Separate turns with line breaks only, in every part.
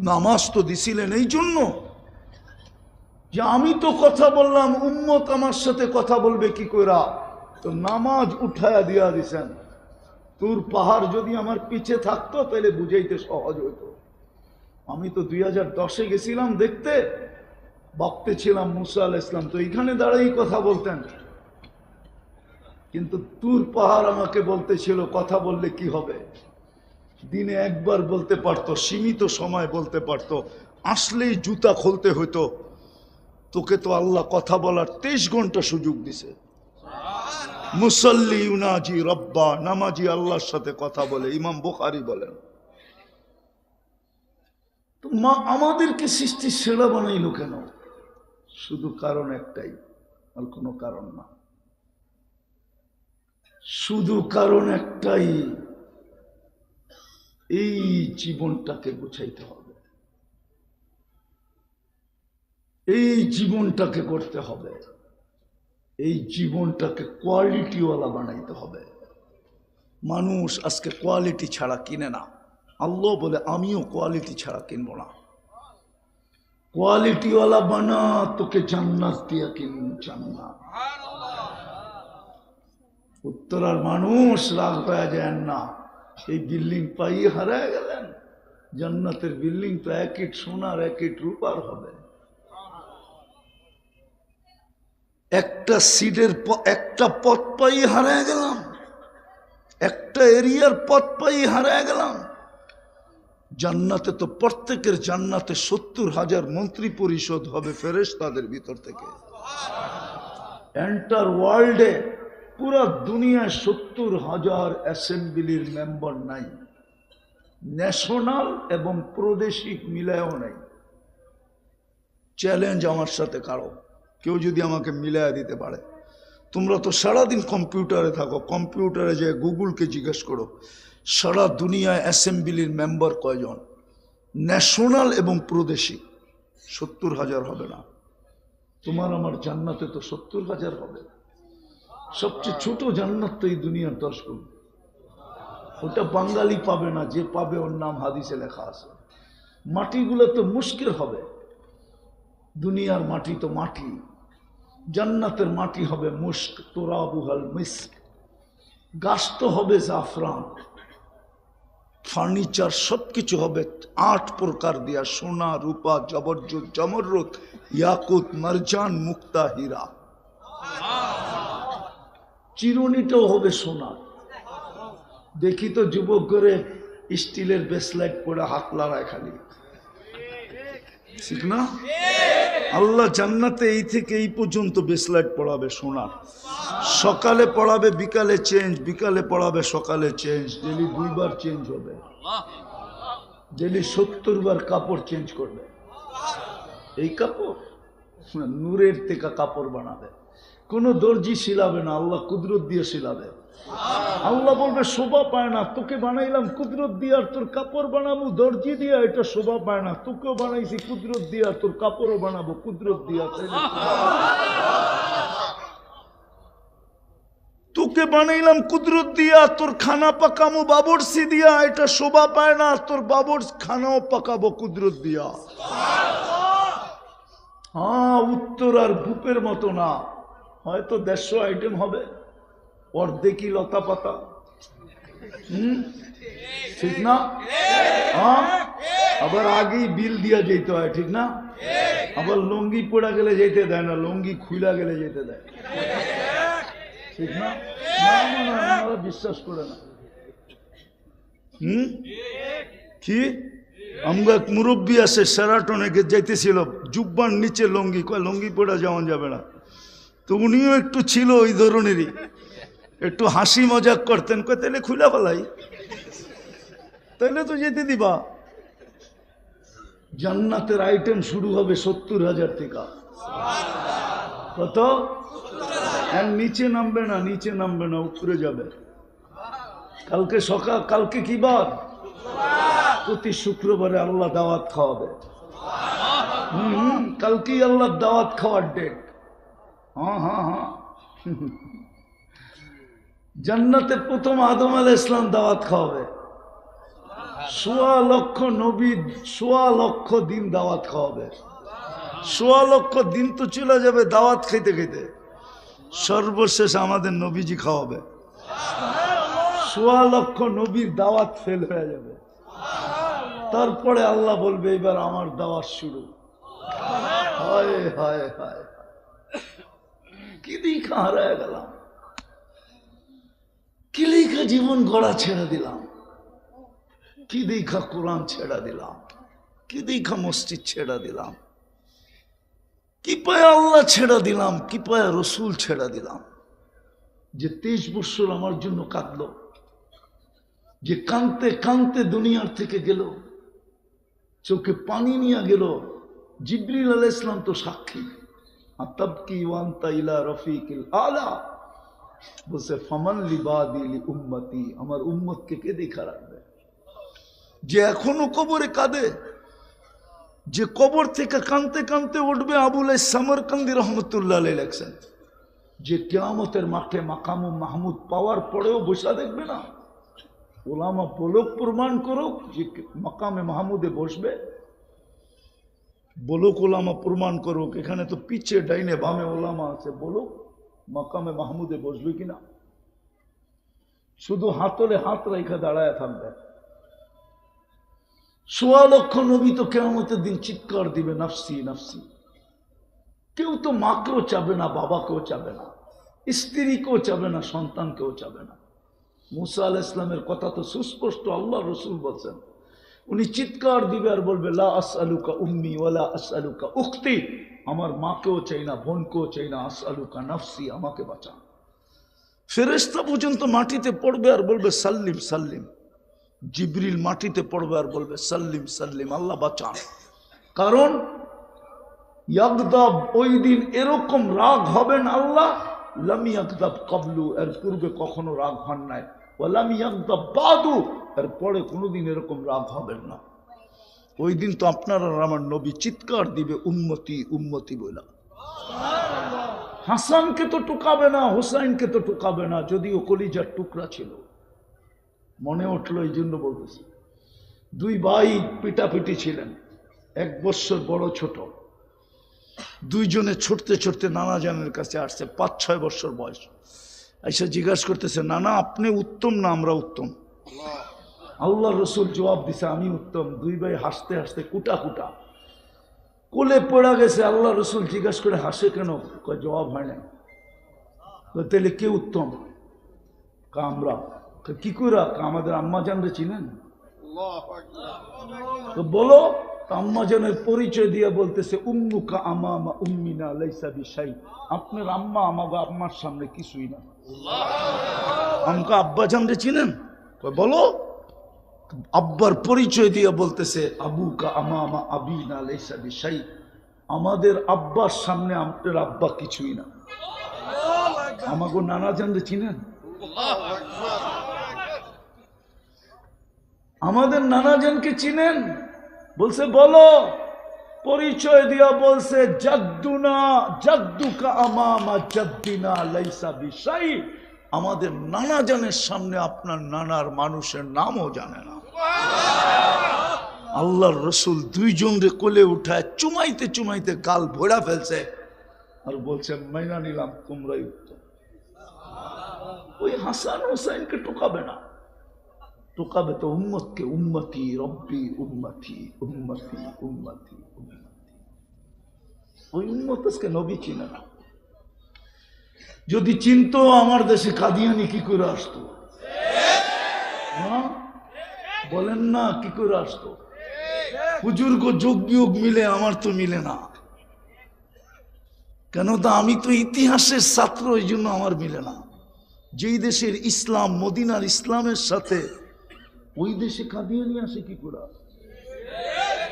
নামাজ তো দিছিলেন এই জন্য যে আমি তো কথা বললাম, উম্মত আমার সাথে কথা বলবে কি কইরা, তো নামাজ উঠায়া দিয়া দিছেন। তুর পাহাড় যদি আমার পিছে থাকতো তাহলে বুঝাইতে সহজ হইতো। আমি তো 2010-এ গেছিলাম দেখতে, ভাবতে ছিলাম মুসা আলাইহিস সালাম তো এইখানে দাঁড়াই কথা বলতেন, কিন্তু তুর পাহাড় আমাকে বলতেছিল কথা বললে কি হবে। দিনে একবার বলতে পারতো, সীমিত সময় বলতে পারতো, আসলেই জুতা খুলতে হইতো। তোকে তো আল্লাহ কথা বলার 23 ঘন্টা সুযোগ দিছে। মুসল্লি ইউনাজি রব্বা, নামাজি আল্লাহর সাথে কথা বলে, ইমাম বুখারী বলেন। তো মা আমাদেরকে সৃষ্টির সেরা বানাইল কেন? শুধু কারণ একটাই, আর কোনো কারণ না। শুধু কারণ একটাই, এই জীবনটাকে গুছাইতে হবে, এই জীবনটাকে করতে হবে, এই জীবনটাকে কোয়ালিটিওয়ালা বানাইতে হবে। মানুষ আজকে কোয়ালিটি ছাড়া কিনে না। আল্লাহ বলে আমিও কোয়ালিটি ছাড়া কিনবো না। কোয়ালিটিওয়ালা বানা, তোকে জান্নাত দিয়া কিনবো, জান্নাত। উত্তরার মানুষ রাগ হয়ে যায় না, এই বিল্ডিং পাই হারায় গেলেন। জান্নাতের বিল্ডিং তো 1 ইট সোনার 1 ইট রূপার হবে। একটা সিটের একটা পথ পাই হারায় গেলাম, একটা এরিয়ার পথ পাই হারায় গেলাম। জান্নাতে তো প্রত্যেকের জান্নাতে 70,000 মন্ত্রী পরিষদ হবে ফেরেশতাদের ভিতর থেকে। এন্টার ওয়ার্ল্ডে পুরা দুনিয়ায় 70,000 অ্যাসেম্বলির মেম্বার নাই, ন্যাশনাল এবং প্রাদেশিক মিলায়ও নাই। চ্যালেঞ্জ আমার সাথে কারো, কেউ যদি আমাকে মিলায়া দিতে পারে। তোমরা তো সারাদিন কম্পিউটারে থাকো, কম্পিউটারে যে গুগলকে জিজ্ঞেস করো সারা দুনিয়ায় অ্যাসেম্বলির মেম্বার কয়জন, ন্যাশনাল এবং প্রাদেশিক। 70,000 হবে না। তোমার আমার জান্নাতে তো 70,000 হবে। সবচেয়ে ছোট জান্নাত তো এই দুনিয়ার 10 গুণ। ওটা বাঙালি পাবে না, যে পাবে ওর নাম হাদিসে লেখা আছে। মাটিগুলো তো মুশকিল হবে। দুনিয়ার মাটি তো মাটি, জান্নাতের মাটি হবে মুস্ক, তোরাবুহাল মিস্ক। গাছ তো হবে জাফরান, ফার্নিচার সবকিছু হবে 8 প্রকার দিয়া, সোনা রূপা জবরজত জমররত ইয়াকুত মারজান মুক্তা হীরা। চিরুনিটাও হবে সোনার। দেখি তো যুবক করে স্টিলের ব্রেসলেট পরে হাত লড়ায় খালি, ঠিক না? আল্লাহ জান্নাতে এই থেকে এই পর্যন্ত ব্রেসলেট পড়াবে সোনার। সকালে পড়াবে, বিকালে চেঞ্জ, বিকালে পড়াবে, সকালে চেঞ্জ। ডেলি 2 বার চেঞ্জ হবে, ডেলি 70 বার কাপড় চেঞ্জ করবে। এই কাপড় নূরের থেকে কাপড় বানাবে, কোনো দর্জি সিলাবে না, আল্লাহ কুদরত দিয়ে সিলাবে। আল্লাহ বলবে শোভা পায় না, তোকে বানাইলাম কুদরত দিয়ে, আর তোর কাপড় বানাবো দর্জি দিয়া, এটা শোভা পায় না। তোকেও বানাইছি কুদরত দিয়া, তোর কাপড়ও বানাবো কুদরত দিয়া। তোকে বানাইলাম কুদরত দিয়া, তোর খানা পাকামো বাবরসি দিয়া, এটা শোভা পায় না, তোর বাবর খানাও পাকাবো কুদরত দিয়া। হ্যাঁ, উত্তর আর ভূপের মতো না, হয়তো 150 আইটেম হবে, অর্ধেকই লতা পাতা। ঠিক না? হ্যাঁ, আবার আগেই বিল দিয়া যেতে হয়, ঠিক না? আবার লুঙ্গি পড়া গেলে যেতে দেয় না, লুঙ্গি খুলা গেলে যেতে দেয়, ঠিক না? আমরা বিশ্বাস করে না। কি আমরা এক মুরব্বী আছে সেরাটনে যাইতেছিল, জুব্বার নিচে লুঙ্গি, কয় লুঙ্গি পড়া যাওয়া যাবে না। তো উনিও একটু ছিল ওই ধরনেরই, একটু হাসি মজাক করতেন, কয় তাহলে খুলে ফেলাই, তাহলে তো যেতে দিবা। জান্নাতের আইটেম শুরু হবে 70,000 থেকে। কত? আর নিচে নামবে না, নিচে নামবে না, উপরে যাবে। কালকে সকাল, কালকে কি বার? প্রতি শুক্রবারে আল্লাহ দাওয়াত খাওয়াবে। কালকেই আল্লাহ দাওয়াত খাওয়ার ডেট। হ্যাঁ হ্যাঁ হ্যাঁ, জান্নাতে প্রথম আদম আলাইহিস সালাম দাওয়াত খাওয়াবে। সোয়া লক্ষ নবী, সোয়া লক্ষ দিন দাওয়াত খাওয়াবে। সোয়া লক্ষ দিন তো চলে যাবে দাওয়াত খেতে খেতে, সর্বশেষ আমাদের নবীজি খাওয়াবে। সোয়া লক্ষ নবীর দাওয়াত ফেল হয়ে যাবে, তারপরে আল্লাহ বলবে এবার আমার দাওয়াত শুরু। হায় হায় হায়, কি দেখা হারায় গেলাম, কি লেখা জীবন গড়া ছেড়ে দিলাম, কি দেখা কোরআন ছেড়া দিলাম, কি দেখা মসজিদ ছেড়া দিলাম, কি পায়ে আল্লাহ ছেড়া দিলাম, কি পায়ে রসুল ছেড়া দিলাম। যে 23 বছর আমার জন্য কাঁদলো, যে কাঁদতে কাঁদতে দুনিয়ার থেকে গেল, চোখে পানি নিয়ে গেল। জিবরিল আলাইহিস সালাম তো সাক্ষী। আতাবকি ওয়ান্তা ইলা রফিকিল আলা, বলছে ফামান লিবাদি লি উম্মতি, আমার উম্মতকে কে দেখা রাখবে। যে এখনো কবরে কাঁদে, যে কবর থেকে কাঁদতে কাঁদতে উঠবে, আবুল সামরকান্দি রহমতুল্লাহ আলাইহি লেখছেন, যে কিয়ামতের মাঠে মাকাম মাহমুদ পাওয়ার পরেও বসা দেখবে না। ওলামা বলুক, প্রমাণ করুক যে মাকামে মাহমুদে বসবে, বলুক ওলামা প্রমাণ করুক। এখানে তো পিছে ডাইনে বামে ওলামা আছে, বলুক মাকামে মাহমুদে বসবে কিনা। শুধু হাতলে হাত রেখে দাঁড়ায় থাকবে। সোয়া লক্ষ নবী তো কিয়ামতের দিন চিৎকার দিবে নাফসি নাফসি। কেউ তো মাকেও চাবে না, বাবাকেও চাবে না, স্ত্রীকেও চাবে না, সন্তানকেও চাবে না। মুসা আলাইহিস সালামের কথা তো সুস্পষ্ট, আল্লাহ রসুল বলছেন, উনি চিৎকার দিবে আর বলবে লা আসআলুকা উম্মি ওয়ালা আসআলুকা উখতি, আমার মাকেও চাই না, বোনকেও চাই না, আসআলুকা নাফসি, আমাকে বাঁচান। ফেরেশতা পর্যন্ত মাটিতে পড়বে আর বলবে সাল্লিম সাল্লিম। জিবরিল মাটিতে পড়বে আর বলবে সাল্লিম সাল্লিম, আল্লাহ বাঁচান। কারণ ইয়াগদাব, ওই দিন এরকম রাগ হবেন আল্লাহ, লাম ইয়াগদাব কাবলু, এর পূর্বে কখনো রাগ হন নাই, ওয়া লাম ইয়াগদাব বাদু, এর পরে কোনোদিন এরকম রাগ হবেন না। ওই দিন তো আপনার আর আমার নবী চিৎকার দিবে উম্মতি উম্মতি বলে। হাসানকে তো টুকাবে না, হুসাইনকে তো টুকাবে না, যদিও কলিজার টুকরা ছিল। মনে উঠলো এই জন্য বলতেছি, দুই ভাই পিটাপিটি ছিলেন, 1 বছর বড় ছোট। দুইজনে ছুটতে ছুটতে নানা জানের কাছে আসছে, 5-6 বছর বয়স। এসে জিজ্ঞাসা করতেছে, নানা আপনি উত্তম না আমরা উত্তম? আল্লাহ রসুল জবাব দিছে, আমি উত্তম। দুই ভাই হাসতে হাসতে কুটা কুটা কোলে পড়া গেছে। আল্লাহ রসুল জিজ্ঞাসা করে, হাসে কেন? জবাব হয় না। তাহলে কে উত্তম? আমরা। কি করে? আমাদের আম্মা জানরে চিনেন তো বলো। আম্মাজানের পরিচয় দিয়ে বলতেছে, উম্মুকা আমামা উম্মিনা লাইসা বিশাই, আপনার আম্মা আমাগো আম্মার সামনে কিছুই না। আমাকে আব্বা জানরে চিনেন? বলো। আব্বার পরিচয় দিয়ে বলতেছে, আবুকা আমামা আবিনা লাইসা বিশাই, আমাদের আব্বার সামনে আপনার আব্বা কিছুই না। আমাগো নানা জানরে চিনেন? আমাদের নানাজনকে চিনেন? বলছে বলো। পরিচয় দিয়া বলছে, জাদ্দুনা জাদ্দুকা আমামা জাদ্দিনা লাইসা বিশাই, আমাদের নানাজনের সামনে আপনার নানার মানুষের নামও জানে না। আল্লাহর রসুল দুইজনরে কোলে উঠায় চুমাইতে চুমাইতে গাল ভরা ফেলছে আর বলছে, মাইনা নিলাম তোমরাই উত্তম। ওই হাসান হোসাইনকে টোকাবে না, টোকাবে তো উম্মতকে। উম্মতি রব্বি উম্মতি উম্মতি উম্মতি উম্মতি। ওই উম্মত আজকে নবী চিনে না। যদি চিনতো, আমার দেশে কাদিয়ানি কি করে আসতো? বলেন না, কি করে আসতো? হুজুর গো যোগ বিয়োগ মিলে, আমার তো মিলে না। কেন? তা আমি তো ইতিহাসের ছাত্র, এই জন্য আমার মিলে না। যেই দেশের ইসলাম মদিনার ইসলামের সাথে, ওই দেশে কাদিয়ানি আসে কি করে?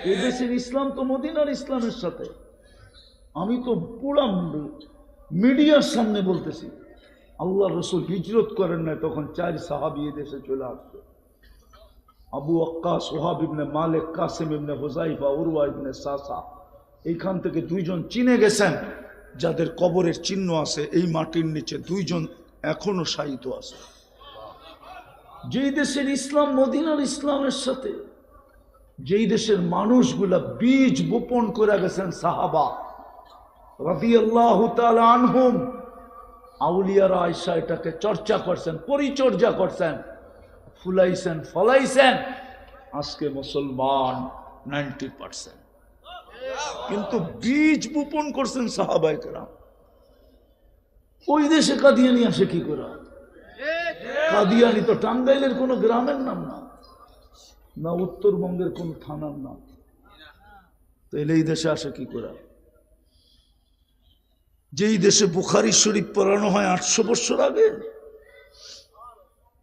এই দেশের ইসলাম তো মদিনার ইসলামের সাথে। আমি তো পুরা মিডিয়ার সামনে বলতেছি, আল্লাহ রসুল হিজরত করেন নাই, তখন 4 সাহাবী এই দেশে চলে আসছে। আবু ওয়াক্কাস, ওহাব ইবনে মালিক, কাসিম ইবনে হুযাইফা, উরওয়া ইবনে সাসা। এইখান থেকে 2 জন চিনে গেছেন, যাদের কবরের চিহ্ন আছে এই মাটির নিচে। 2 জন এখনো শায়িত আছে। যেই দেশের ইসলাম মদিনার ইসলামের সাথে, যেই দেশের মানুষগুলা বীজ বপন করে গেছেন সাহাবা রাদিয়াল্লাহু তাআলা আনহুম, আউলিয়ারা আয়েশা এটাকে চর্চা করছেন, পরিচর্যা করছেন, ফুলাইছেন, ফলাইছেন। আজকে মুসলমান 90%, কিন্তু বীজ বপন করছেন সাহাবায়ে কেরাম। ওই দেশে কাদিয়ানি আসে কি করে? কাদিয়ানি তো টাঙ্গাইলের কোনো গ্রামের নাম না, না উত্তরবঙ্গের কোন থানার নাম, তাহলে এই দেশে আসে কি করে? যেই দেশে বুখারী শরীফ পড়ানো হয় 800 বছর আগে,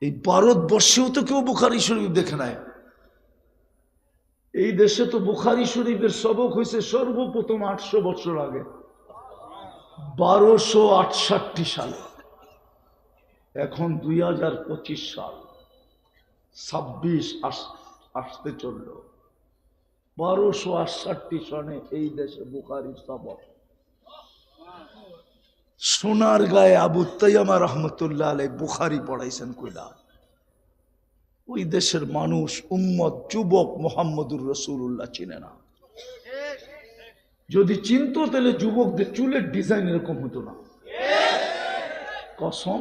এই ভারতবর্ষেও তো কেউ বুখারী শরীফ দেখে নাই। এই দেশে তো বুখারী শরীফের সবক হয়েছে সর্বপ্রথম 800 বছর আগে, 1268 সালে। এখন 2025 সাল, 26 আসতে চলল। 1268 সনে এই দেশে বুখারীর সবক। সোনার গায়ে আবু তাইয়ামা রহমতুল্লাহ আলাইহি বুখারী পড়াইছেন কইলা। ওই দেশের মানুষ, উম্মত, যুবক মুহাম্মদুর রাসূলুল্লাহ চিনে না। যদি চিনতো তাহলে যুবকদের চুলের ডিজাইন এরকম হতো না। কসম,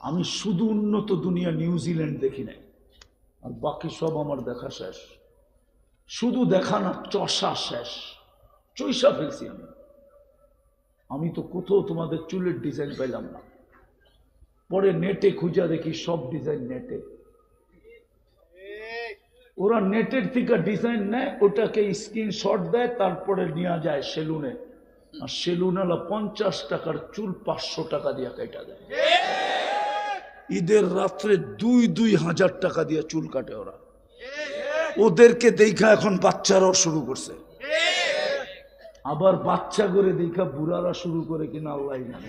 আমি শুধু উন্নত দুনিয়া নিউজিল্যান্ড দেখি নাই, আর বাকি সব আমার দেখা শেষ। শুধু দেখা না, চষা শেষ, চইসা ফেলছি আমি। আমি তো কোথাও তোমাদের চুলের ডিজাইন পাইলাম না। পরে নেটে খুঁজা দেখি সব ডিজাইন নেটে। ওরা নেটের থেকে ডিজাইন নেয়, ওটাকে স্ক্রিনশট দেয়, তারপরে নিয়ে যায় সেলুনে, আর সেলুনওয়ালা 50 টাকার চুল 500 টাকা দিয়ে কেটে দেয়। ঈদের রাত্রে 2-2 হাজার টাকা দিয়ে চুল কাটে ওরা। ওদেরকে দেখা এখন বাচ্চারাও শুরু করছে, আবার বাচ্চা করে দেখা বুড়ারা শুরু করে কিনা আল্লাহ জানে।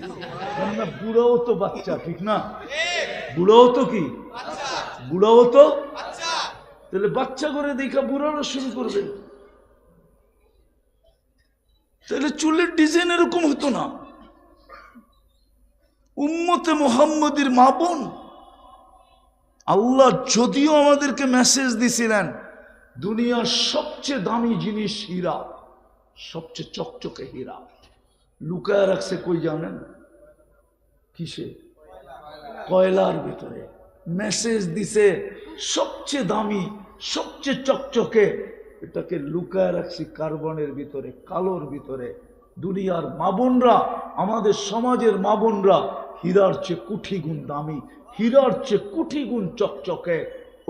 কেননা বুড়াও তো বাচ্চা, ঠিক না? বুড়াও তো কি, বুড়াও তো, তাহলে বাচ্চা করে দেখা বুড়ারা শুরু করবে। তাহলে চুলের ডিজাইন এরকম হতো না। উম্মতে মুহাম্মদীর মা বোন, আল্লাহ যদিও আমাদেরকে মেসেজ দিছিলেন দুনিয়ার সবচেয়ে দামি জিনিস হীরা, সবচেয়ে চকচকে হীরা, লুকায় রাখছে কই জানেন? কিসে? কয়লার ভিতরে। মেসেজ দিছে সবচেয়ে দামি, সবচেয়ে চকচকে, এটাকে লুকায় রাখছি কার্বনের ভিতরে, কালোর ভিতরে। দুনিয়ার মা বোনরা, আমাদের সমাজের মা বোনরা হীরার চেয়ে কোটি গুণ দামি, হীরার চেয়ে কোটি গুণ চকচকে,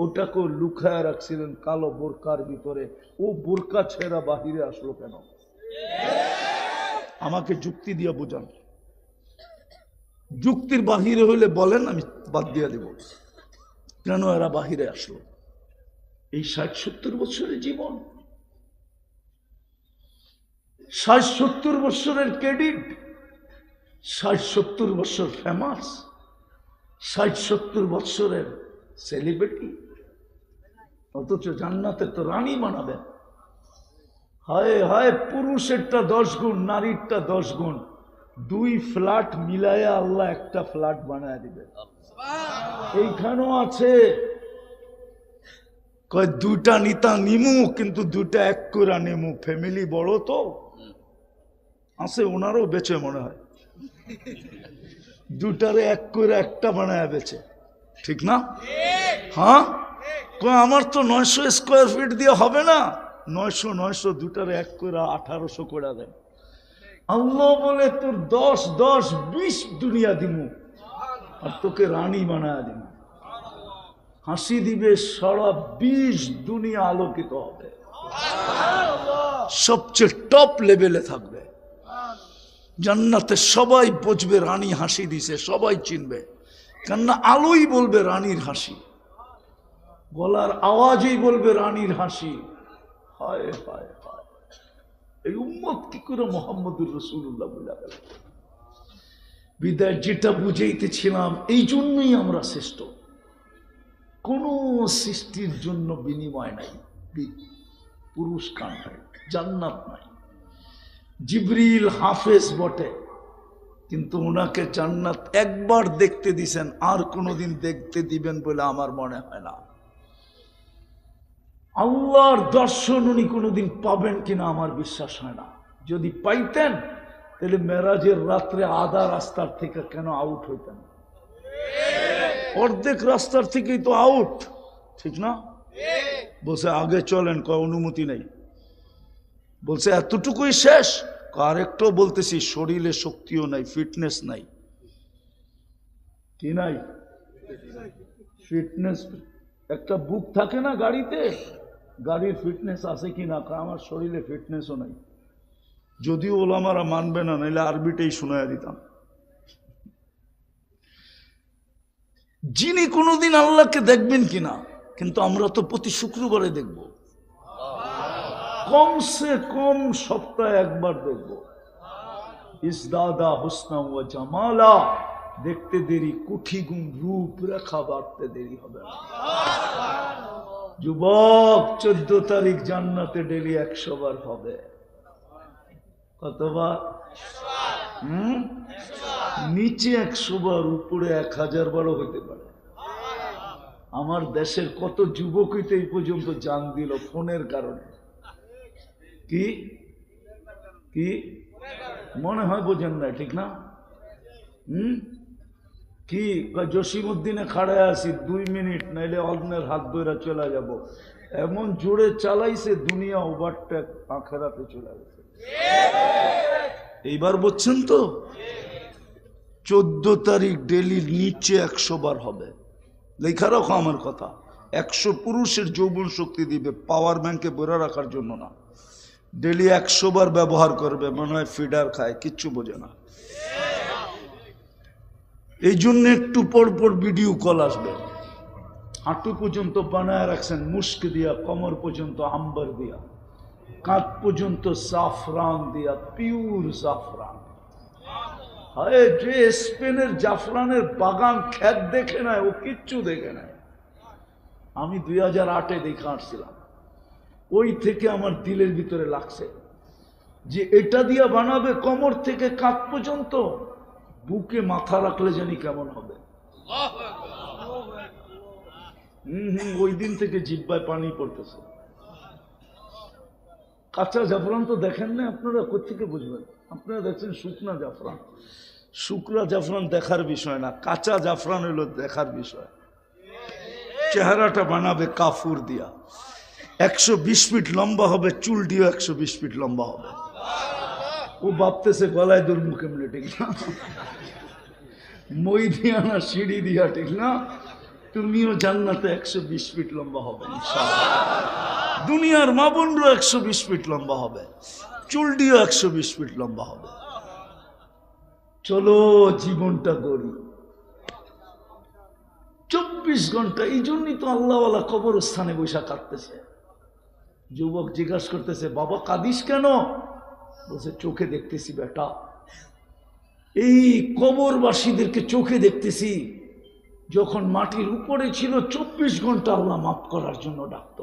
ওটাকেও লুকায় রাখছিলেন কালো বোরকার ভিতরে। ও বোরকা ছেঁড়া বাহিরে আসলো কেন? আমাকে যুক্তি দিয়ে বোঝান। যুক্তির বাহিরে হইলে বলেন, আমি বাদ দিয়ে দেব। কেন এরা বাহিরে আসলো? এই 60-70 বছরের জীবন, 60-70 বছরের ক্রেডিট, 60-70 বছর ফেমাস, 60-70 বছরের সেলিব্রিটি, অথচ জান্নাতে তো রানী বানাবেন। হায় হায়, পুরুষেরটা 10 গুণ, নারীরটা 10 গুণ, 2 ফ্ল্যাট মিলাইয়া আল্লাহ একটা ফ্ল্যাট বানায় দিবে। এইখানেও আছে, কয় 2টা নিতা নিমু, কিন্তু 2টা এক করে নিমু, ফ্যামিলি বড় তো আছে, ওনারও বেচে মনে হয়, 2টারে এক করে একটা বানায় বেচে, ঠিক না? হ্যাঁ, আমার তো 900 স্কোয়ার ফিট দিয়ে হবে না, 900 2টারে এক করে 1800 করে দেয়। আল্লাহ বলে তোর 10-20 দুনিয়া দিমু, আর তোকে রানী বানায় দিমু। হাসি দিবে, সারা 20 দুনিয়া আলোকিত হবে, সবচেয়ে টপ লেভেলে থাকবে। জান্নাতে সবাই বুঝবে রানী হাসি দিছে, সবাই চিনবে, কেননা আলোই বলবে রানীর হাসি, গলার আওয়াজই বলবে রানীর হাসি। হায় হায় হায়, এই উম্মত কি করে মুহাম্মদুর রাসূলুল্লাহ বলে গেল? বিদায় যেটা বুঝাইতেছিলাম, এই জন্যই আমরা শ্রেষ্ঠ। কোন সৃষ্টির জন্য বিনিময় নাই, পুরস্কার নাই, জান্নাত নাই। জিবরিল হাফেজ বটে, কিন্তু ওনাকে জান্নাত একবার দেখতে দিছেন, আর কোনোদিন দেখতে দিবেন বলে আমার মনে হয় না। আল্লাহর দর্শন উনি কোনোদিন পাবেন কিনা আমার বিশ্বাস হয় না। যদি পাইতেন তাহলে মেরাজের রাত্রে আধা রাস্তার থেকে কেন আউট হইতেন? অর্ধেক রাস্তার থেকেই তো আউট, ঠিক না? বলছে আগে চলেন, কয় অনুমতি নেই। বলছে এতটুকুই শেষ, আরেকটু বলতেছি শরীরে শক্তিও নাই, ফিটনেস নাই। কি নাই? ফিটনেস। একটা বুক থাকে না গাড়িতে, গাড়ির ফিটনেস আছে কিনা? আমার শরীরে ফিটনেসও নাই। যদিও ওলামারা মানবে না, নাইলে আরবিটাই শোনায় দিতাম। যিনি কোনোদিন আল্লাহকে দেখবেন কিনা, কিন্তু আমরা তো প্রতি শুক্রবারে দেখব, কমসে কম সপ্তাহে একবার দেখব। ইসদাদা হুসনা ওয়া জামালা, দেখতে দেরি কুঠি গুণ রূপ রেখা বাড়তে দেরি হবে না। যুবক, 14 তারিখ জান্নাতে ডেলি 100 বার হবে। কতবার? নিচে 100 বার, উপরে 1000 বারও হইতে পারে। আমার দেশের কত যুবকই তো এই পর্যন্ত জান দিল ফোনের কারণে। কি কি মনে হয় বোঝেন না, ঠিক না? কি জসিমউদ্দিনে খাড়ায় আছি 2 মিনিট, নাইলে অন্যের হাত ধরে চলে যাব। এমন জোরে চালাইছে, দুনিয়া ওভারটেক, আখেরাতে চলে গেছে। এইবার বুঝছেন তো? 14 তারিখ ডেলি নিচে 100 বার হবে। লেখা রাখো আমার কথা। 100 পুরুষের যৌবন শক্তি দিবে, পাওয়ার ব্যাংকে ভরে রাখার জন্য না। ডেলি 100 বার ব্যবহার করবে, মনে হয় ফিডার খায়, কিচ্ছু বোঝে না। এই জন্য একটু পর পর ভিডিও কল আসবে। হাঁটু পর্যন্ত বানায় রাখছেন মুস্ক দিয়া, কমর পর্যন্ত আম্বার দিয়া, কাঁধ পর্যন্ত জাফরান দিয়া, পিওর জাফরান। হায়, যে স্পেনের জাফরানের বাগান খেত দেখে নাই, ও কিচ্ছু দেখে নাই। আমি 2008-এ দেখে আসছিলাম। ওই থেকে আমার দিলের ভিতরে লাগছে যে এটা দিয়া বানাবে কোমর থেকে কাঁধ পর্যন্ত, বুকে মাথা রাখলে জানি কেমন হবে। ওই দিন থেকে জিহ্বায় পানি পড়তেছে। কাঁচা জাফরান তো দেখেন না আপনারা, কোত্থেকে বুঝবেন? আপনারা দেখছেন শুকনা জাফরান। শুকনা জাফরান দেখার বিষয় না, কাঁচা জাফরান হলো দেখার বিষয়। চেহারাটা বানাবে কাফুর দিয়া, 120 ফিট লম্বা হবে, চুল দিয়ে 120 ফিট লম্বা হবে। ও ভাবতেছে গলায় দূর মুখে মিলে, ঠিক না? মই দিয়া না সিঁড়ি দিয়া, ঠিক না? তুমিও জান্নাতে 120 ফিট লম্বা হবে ইনশাআল্লাহ। দুনিয়ার মা বোনরা 120 ফিট লম্বা হবে, চুল দিয়ে 120 ফিট লম্বা হবে। চলো জীবনটা গড়ি। 24 ঘন্টা। এই জন্যই তো আল্লাহওয়ালা কবরস্থানে বৈশা কাটতেছে। যুবক জিজ্ঞাসা করতেছে, বাবা কাঁদিস কেন? বলছে চোখে দেখতেছি বেটা, এই কবরবাসীদেরকে চোখে দেখতেছি। যখন মাটির উপরে ছিল 24 ঘন্টা আল্লাহ মাফ করার জন্য ডাকত,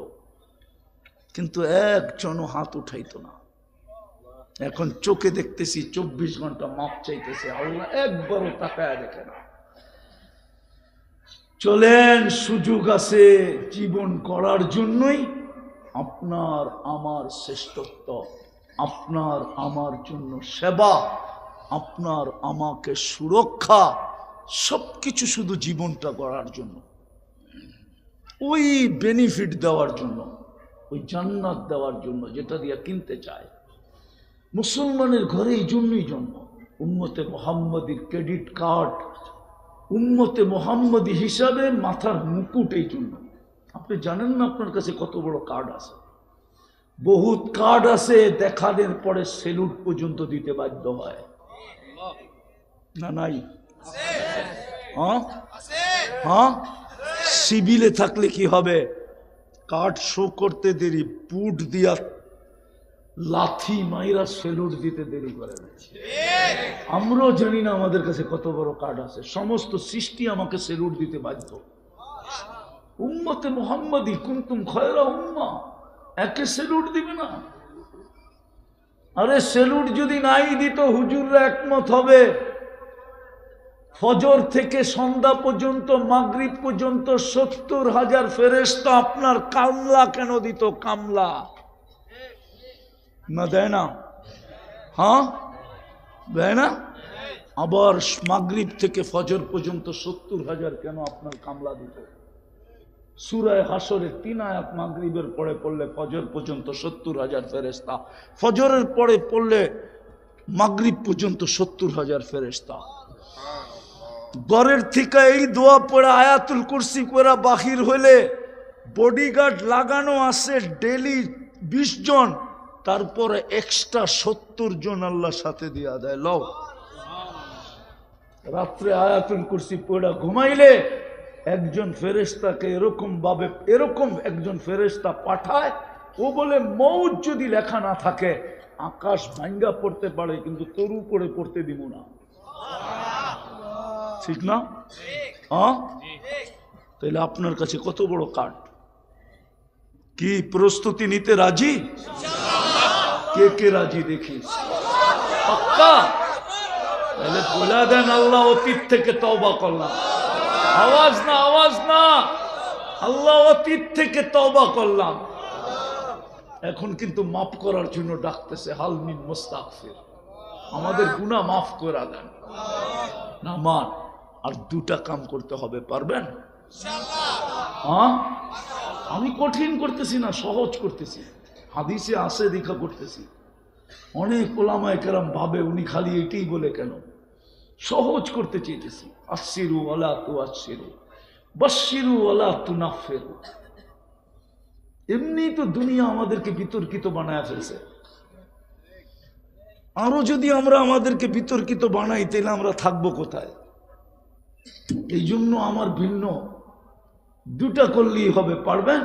কিন্তু একজনও হাত উঠাইতো না। এখন চোখে দেখতেছি 24 ঘন্টা মাফ চাইতেছে, আল্লাহ একবারও তাকায় দেখে না। চলেন, সুযোগ আছে জীবন করার জন্যই। আপনার আমার শ্রেষ্ঠত্ব, আপনার আমার জন্য সেবা, আপনার আমাকে সুরক্ষা, সবকিছু শুধু জীবনটা গড়ার জন্য, ওই বেনিফিট দেওয়ার জন্য, ওই জান্নাত দেওয়ার জন্য যেটা দিয়ে কিনতে চায়। মুসলমানের ঘরে এই জন্যই জন্ম। উম্মতে মুহাম্মাদির ক্রেডিট কার্ড, উম্মতে মুহাম্মাদি হিসাবে মাথার মুকুট এই জন্য। আপনি জানেন না আপনার কাছে কত বড় কার্ড আছে? বহুত কার্ড আছে, দেখানোর পরে সেলুট পর্যন্ত দিতে বাধ্য হয় না? নাই? হ্যাঁ, সিভিলে থাকলে কি হবে? কার্ড শো করতে দেরি, পুট দিয়া লাথি মাইরা সেলুট দিতে দেরি করে। আমরাও জানি না আমাদের কাছে কত বড় কার্ড আছে। সমস্ত সৃষ্টি আমাকে সেলুট দিতে বাধ্য। উম্মতে মুহাম্মাদি কুনতুম খায়রা উম্মাহ, একে সেলুট দিবে না? আরে সেলুট যদি নাই দিত হুজুররা একমত হবে ফজর থেকে সন্ধ্যা পর্যন্ত, মাগরিব পর্যন্ত 70,000 ফেরেশতা আপনার কামলা কেন দিত? কামলা না দেয় না? হ্যাঁ দেয় না? আবার মাগরিব থেকে ফজর পর্যন্ত 70,000 কেন আপনার কামলা দিত? সূরা হাশরের 3 আয়াত মাগরিবের পরে পড়লে ফজর পর্যন্ত 70,000 ফেরেশতা, ফজরের পরে পড়লে মাগরিব পর্যন্ত 70,000 ফেরেশতা। ঘরের থেকে এই দোয়া পড়ে আয়াতুল কুরসি করে বাহির হইলে বডিগার্ড লাগানো আছে ডেলি 20 জন, তারপরে এক্সট্রা 70 জন আল্লাহ সাথে দিয়া দেয়। লও, রাত্রে আয়াতুল কুরসি পড়া ঘুমাইলে একজন ফেরেশতাকে এরকম একজন ফেরেশতা পাঠায়, ও বলে মৌত যদি লেখা না থাকে আকাশ ভাঙ্গা পড়তে পারে, কিন্তু তোর উপরে পড়তে দিব না। ঠিক না? হ্যাঁ, তাহলে আপনার কাছে কত বড় কার্ড। কি প্রস্তুতি নিতে রাজি? কে কে রাজি দেখি? পাক্কা? তাহলে বলে দেন, আল্লাহ অতীত থেকে তওবা করলাম। আওয়াজ না, আওয়াজ না। আল্লাহ অতীত থেকে তওবা করলাম। এখন কিন্তু মাফ করার জন্য ডাকতেছে, হাল মিন মুস্তাগফির, আমাদের গুনাহ মাফ করে দেন। না মান, আর 2টা কাম করতে হবে, পারবেন? হ্যাঁ, আমি কঠিন করতেছি না, সহজ করতেছি। হাদিসে আছে দেখা করতেছি। অনেক ওলামায়ে কেরাম ভাবে উনি খালি এটাই বলে কেন, সহজ করতে চাইতেছি। আশিরু ওয়ালা তুআশিরু, বাশশিরু ওয়ালা তুনাফিরু। এমনি তো দুনিয়া আমাদেরকে বিতর্কিত বানায় ফেলছে। আরো যদি আমরা আমাদেরকে বিতর্কিত বানাই, তাহলে আমরা থাকবো কোথায়? এই জন্য আমার ভিন্ন 2টা করলেই হবে। পারবেন?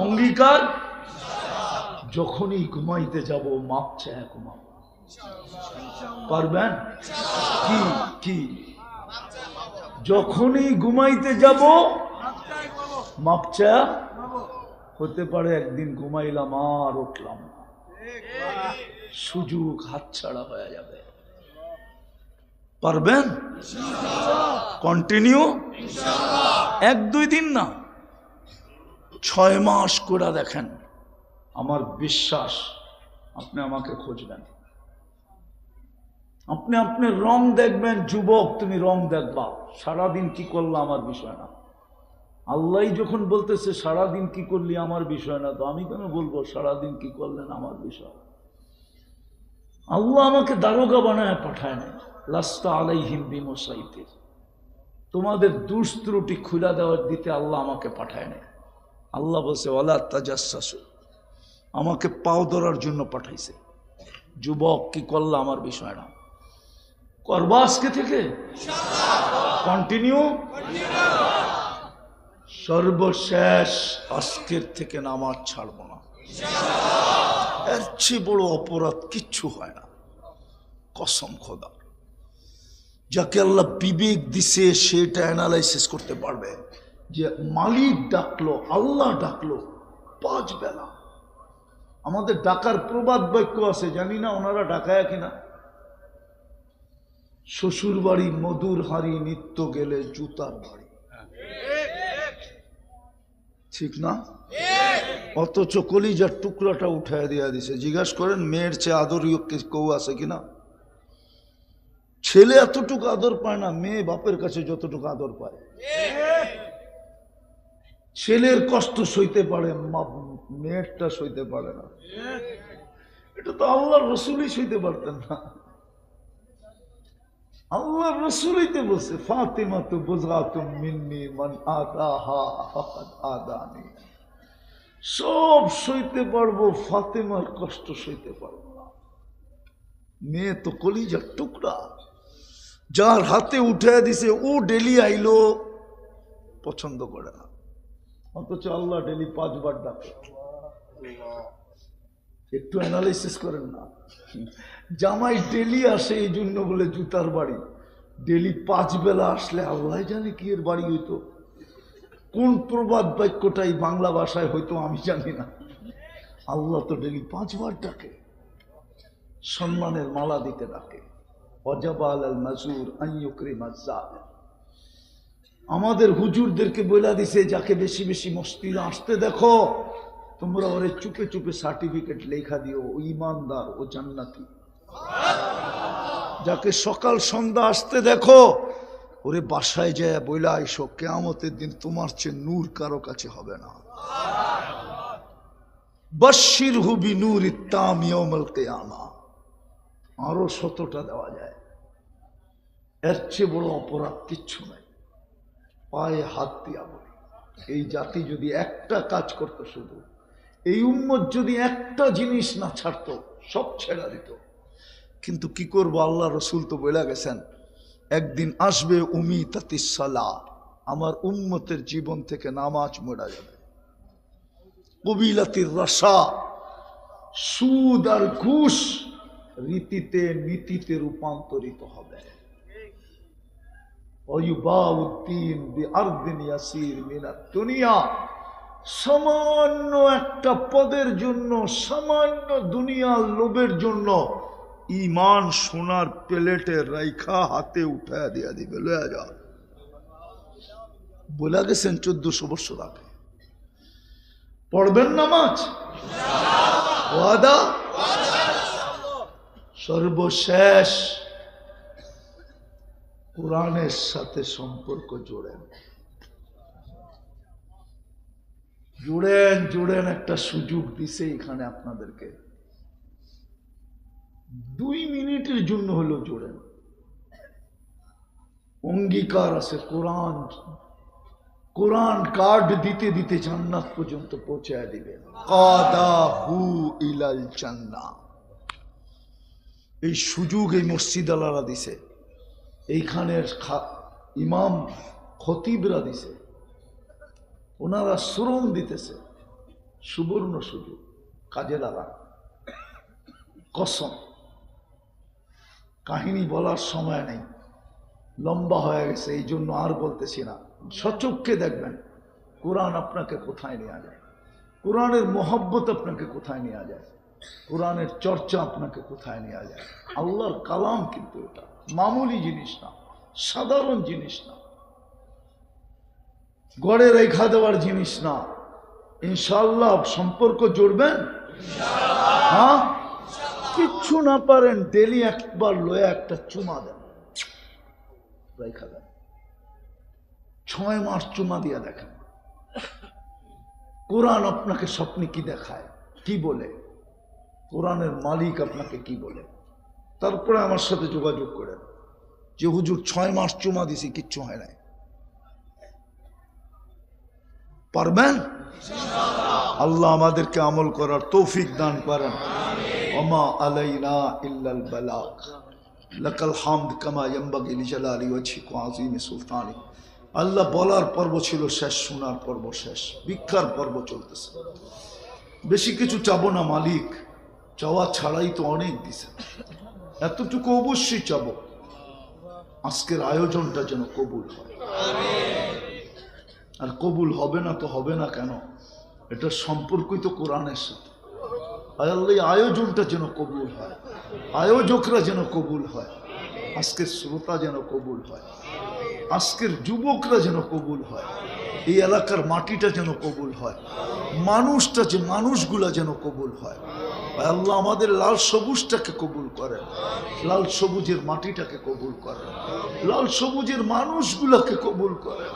অঙ্গীকার। যখনই ঘুমাইতে যাব মাপ চায় ঘুমাবো। পারবেন? কি কি? যখনই ঘুমাইতে যাব মাপ চায়। হতে পারে একদিন ঘুমাইলাম আর উঠলাম না, সুযোগ হাতছাড়া হয়ে যাবে। পারবেন? কন্টিনিউ। 1-2 দিন না, 6 মাস করে দেখেন। আমার বিশ্বাস আপনি আমাকে খুঁজবেন, আপনি আপনার রং দেখবেন। যুবক, তুমি রং দেখবা, সারাদিন কি করলা আমার বিষয় না। আল্লাহ যখন বলতেছে সারাদিন কি করলি আমার বিষয় না, তো আমি কেন বলবো সারাদিন কি করলেন আমার বিষয়? আল্লাহ আমাকে দারোগা বানায় পাঠায় না। লাস্তা আলাইহিম বিমুসাইতির, তোমাদের দোষ ত্রুটি খুলে দেওয়ার দিতে আল্লাহ আমাকে পাঠায় না। আল্লাহ বলছে ওয়ালা তাজাসসু, আমাকে পাও ধরার জন্য পাঠাইছে। যুবক, কি করলা আমার বিষয় না। করবা আজকে থেকে, কন্টিনিউ। সর্বশেষ আজকের থেকে নামাজ ছাড়বো না। এর চেয়ে বড় অপরাধ কিচ্ছু হয় না, কসম খোদা। যাকে আল্লাহ বিবেক দিছে সেটা অ্যানালাইসিস করতে পারবে যে মালিক ডাকলো, আল্লাহ ডাকলো 5 বেলা। আমাদের ডাকার প্রবাদ বাক্য আছে, জানি না ওনারা ডাকায় কিনা। শ্বশুর বাড়ি মধুর হাড়ি, নিত্য গেলে জুতার বাড়ি। ঠিক না? অথচ কলিজার টুকরাটা উঠায় দিয়া দিছে। জিজ্ঞাসা করেন মেয়ের চেয়ে আদরীয় কেউ আছে কিনা? ছেলে এতটুকু আদর পায় না, মেয়ে বাপের কাছে যতটুকু আদর পায়। ছেলের কষ্ট সইতে পারে, মেয়েরটা সইতে পারে না। এটা তো আল্লাহর রাসূলই সইতে পারতেন না। আল্লাহর রাসূলই তো বলছে ফাতিমা তো বুযগাতুম মিন্নি মান আতাহা ফাকাদ আদানি। সব সইতে পারবো, ফাতিমার কষ্ট সইতে পারবো না। মেয়ে তো কলিজার টুকরা, যার হাতে উঠে দিছে ও ডেলি আইলো পছন্দ করে না, অথচ আল্লাহ ডেলি 5 বার ডাকে। একটু অ্যানালাইসিস করেন না। জামাই ডেলি আসে এই জন্য বলে জুতার বাড়ি, ডেলি 5 বেলা আসলে আল্লাহ জানে কি এর বাড়ি হইতো। কোন প্রবাদ বাক্যটাই বাংলা ভাষায় হয়তো আমি জানি না। আল্লাহ তো ডেলি 5 বার ডাকে, সম্মানের মালা দিতে ডাকে। ওয়াজাবা আলাল মাজুর আন ইউকরিমা যায়ের। আমাদের হুজুরদেরকে বলে দিছে যাকে বেশি বেশি মসজিদে আসতে দেখো তোমরা ওরে চুপে চুপে সার্টিফিকেট লেখা দিও, ও ইমানদার, ও জান্নাতি। যাকে সকাল সন্ধ্যা আসতে দেখো ওরে বাসায় যায় বইলা আইসো, কিয়ামতের দিন তোমার চেয়ে নূর কারো কাছে হবে না। বাশশিরহু বিনূরিত তাম ইয়াউমাল কিয়ামা। আরো ১৭টা দেওয়া যায়, এর চেয়ে বড় অপরাধ কিচ্ছু নাই। পায়ে হাত দিয়া বলি, এই জাতি যদি একটা কাজ করতো, শুধু এই উম্মত যদি একটা জিনিস না ছাড়তো, সব ছেড়ে দিত। কিন্তু কি করবো, আল্লাহ রসুল তো বলে গেছেন একদিন আসবে উমিতাতিস সালাহ, আমার উম্মতের জীবন থেকে নামাজ মোড়া যাবে। কবিলাতির রাশা, সুদ আর ঘুষ রীতিতে নীতিতে রূপান্তরিত হবে। ওয়ুবাউদ্দিন বিআরদিন ইয়াসির মিনাত দুনিয়া, সামান্য একটা পদের জন্য, সামান্য দুনিয়ার লোভের জন্য ইমান সোনার প্লেটে রাইখা হাতে উঠায় দিয়া দিবে, লয়া যা। বলে গেছেন 1400 বছর আগে। পড়বেন নামাজ, ওয়াদা। সর্বশেষ কোরআনের সাথে সম্পর্ক জোড়েন, জুড়েন জুড়েন। একটা সুযোগ দিছে এখানে আপনাদেরকে, 2 মিনিটের জন্য হলো জুড়েন। অঙ্গীকার আছে, কোরআন কোরআন কার্ড দিতে দিতে জান্নাত পর্যন্ত পৌঁছায় দিবেন। কাদাহু ইলাল জান্নাহ। এই সুযোগ এই মসজিদ আলারা দিছে, এইখানের ইমাম খতিবরা দিছে, ওনারা শ্রম দিতেছে। সুবর্ণ সুযোগ, কাজে লাগা। কসম, কাহিনী বলার সময় নেই, লম্বা হয়ে গেছে, এই জন্য আর বলতেছি না। সচক্ষে দেখবেন কোরআন আপনাকে কোথায় নেওয়া যায়, কোরআনের মহব্বত আপনাকে কোথায় নেওয়া যায়, কোরআনের চর্চা আপনাকে কোথায় নেওয়া যায়। আল্লাহর কালাম কিন্তু এটা মামুলি জিনিস না, সাধারণ জিনিস না, গড়ে রেখা দেওয়ার জিনিস না। ইনশাআল্লাহ সম্পর্ক জুড়বেন। হ্যাঁ, কিচ্ছু না পারেন, ডেলি একবার লয়ে একটা চুমা দেন, রেখা দেন। 6 মাস চুমা দিয়া দেখেন কোরআন আপনাকে স্বপ্নে কি দেখায়, কি বলে, কোরআনের মালিক আপনাকে কি বলে। তারপরে আমার সাথে যোগাযোগ করেন যে হুজুর 6 মাস চুমা দিছি, কিচ্ছু হয় নাই। পারবেন? আল্লাহ আমাদেরকে আমল করার তৌফিক দান করেন। ওমা আলাইনা ইল্লাল বালাগ। লাকাল হামদ কামা ইয়ানবাগি লিজালালি ওয়াজহিকা ওয়া আযীমি সুলতানি। আল্লাহ বলার পর্ব ছিল শেষ, শোনার পর্ব শেষ, ভিক্ষার পর্ব চলতেছে। বেশি কিছু চাবো না মালিক, চাওয়া ছাড়াই তো অনেক দিছে, এতটুকু অবশ্যই চাবো, আজকের আয়োজনটা যেন কবুল হয়। আর কবুল হবে না তো হবে না কেন, এটা সম্পর্কিত তো কোরআনের সাথে। আল্লাহ আয়োজনটা যেন কবুল হয়, আয়োজকরা যেন কবুল হয়, আজকের শ্রোতা যেন কবুল হয়, আজকের যুবকরা যেন কবুল হয়, এই এলাকার মাটিটা যেন কবুল হয়, মানুষটা যে মানুষগুলা যেন কবুল হয়। আল্লাহ আমাদের লাল সবুজটাকে কবুল করেন, লাল সবুজের মাটিটাকে কবুল করেন, লাল সবুজের মানুষগুলাকে কবুল করেন।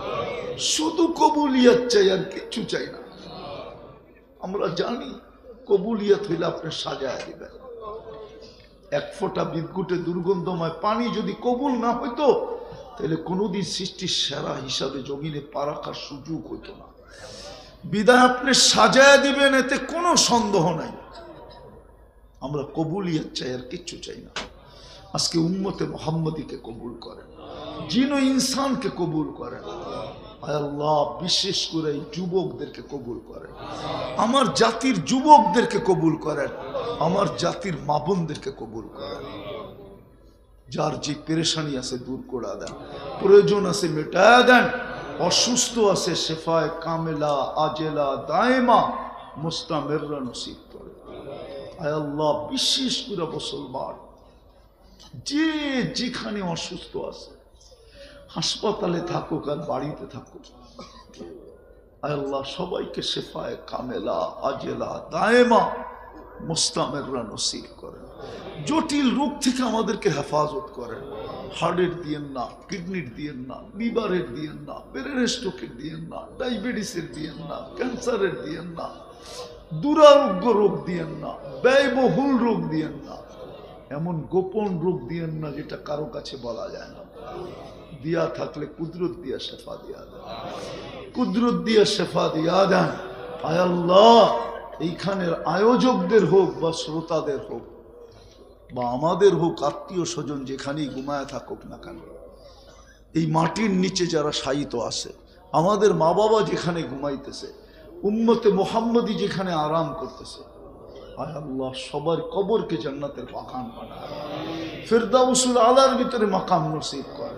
শুধু কবুলিয়াত চাই, আর কিচ্ছু চাই না। আমরা জানি কবুলিয়াত হইলে আপনি সাজায় দিবেন। 1 ফোঁটা বিদ্যুটে দুর্গন্ধময় পানি যদি কবুল না হইতো, তাহলে কোনোদিন সৃষ্টির সেরা হিসাবে জমিনে পা রাখার সুযোগ হইতো না। বিদায় আপনি সাজায় দিবেন, এতে কোনো সন্দেহ নাই। আমরা কবুলিয়াত চাই, আর কিচ্ছু চাই না। আজকে উম্মতে মুহাম্মদীকে কবুল করেন, জিন ও ইনসানকে কবুল করেন। আল্লাহ বিশেষ করে যুবকদেরকে কবুল করেন, আমার জাতির যুবকদেরকে কবুল করেন, আমার জাতির মা বোনদেরকে কবুল করেন। যার যে পেরেশানি আছে দূর করে দেন, প্রয়োজন আছে মেটায় দেন, অসুস্থ আছে শেফায়ে কামেলা আজেলা দায়েমা মুস্তামিররা নসিব করে। আয় আল্লাহ বিশেষ করে মুসলমান যে যেখানে অসুস্থ আছে, হাসপাতালে থাকুক আর বাড়িতে থাকুক, আয় আল্লাহ সবাইকে শেফায়ে কামেলা আজেলা দায়েমা মুস্তামেররা নসিব করেন। জটিল রোগ থেকে আমাদেরকে হেফাজত করেন। হার্টের দিয়েন না, কিডনির দিয়েন না, লিভারের দিয়েন না, ব্রেন স্ট্রোকের দিয়েন না, ডায়াবেটিসের দিয়েন না, ক্যান্সারের দিয়েন না, দুরারোগ্য রোগ দিয়েন না, ব্যয়বহুল রোগ দিয়েন না, এমন গোপন রোগ দিয়েন না যেটা কারো কাছে বলা যায় না। দিয়া থাকলে কুদরত দিয়া শেফা দিয়া দেন, কুদরত দিয়া শেফা দিয়া দেন। আয় আল্লাহ এইখানের আয়োজকদের হোক বা শ্রোতাদের হোক বা আমাদের হোক, আত্মীয় স্বজন যেখানেই ঘুমায় থাকুক না কেন, এই মাটির নিচে যারা শায়িত আছে, আমাদের মা বাবা যেখানে ঘুমাইতেছে, উম্মতে মুহাম্মদী যেখানে আরাম করতেছে, আয় আল্লাহ সবার কবরকে জান্নাতের বাগান বানায়, ফিরদাউসুল আলার ভিতরে মাকাম নসিব করে।